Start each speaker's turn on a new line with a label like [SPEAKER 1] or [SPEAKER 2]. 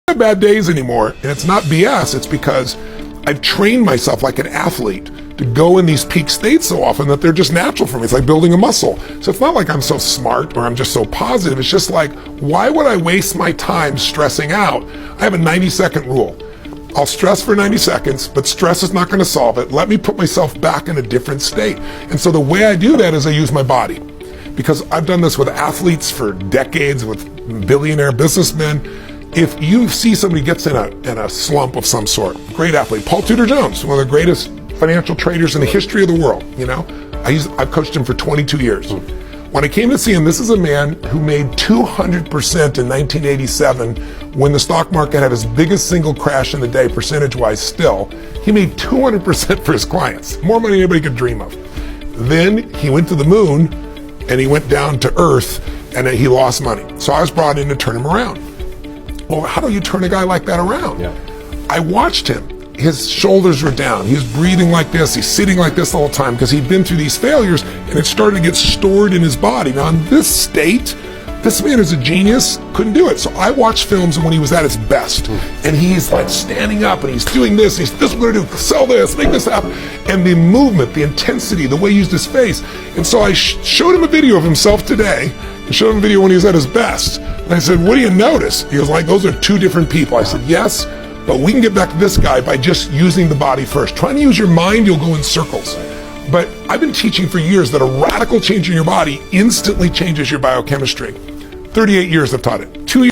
[SPEAKER 1] have bad days anymore, and it's not BS. It's because I've trained myself like an athlete to go in these peak states so often that they're just natural for me. It's like building a muscle. So it's not like I'm so smart or I'm just so positive. It's just like, why would I waste my time stressing out? I have a 90-second rule. I'll stress for 90 seconds, but stress is not going to solve it. Let me put myself back in a different state. And so the way I do that is I use my body. Because I've done this with athletes for decades, with billionaire businessmen. If you see somebody gets in a slump of some sort, great athlete, Paul Tudor Jones, one of the greatest financial traders in the history of the world, you know, I've coached him for 22 years. When I came to see him, this is a man who made 200% in 1987 when the stock market had its biggest single crash in the day, percentage-wise still. He made 200% for his clients, more money than anybody could dream of. Then he went to the moon and he went down to earth and then he lost money. So I was brought in to turn him around. Well, how do you turn a guy like that around? Yeah. I watched him. His shoulders were down. He was breathing like this. He's sitting like this the whole time because he'd been through these failures and it started to get stored in his body. Now in this state, this man is a genius, couldn't do it. So I watched films when he was at his best. And he's like standing up and he's doing this. This is what we're gonna do, sell this, make this happen. And the movement, the intensity, the way he used his face. And so I showed him a video of himself today and showed him a video when he was at his best. And I said, what do you notice? He was like, those are two different people. I said, yes, but we can get back to this guy by just using the body first. Trying to use your mind, you'll go in circles. But I've been teaching for years that a radical change in your body instantly changes your biochemistry. 38 years I've taught it. 2 years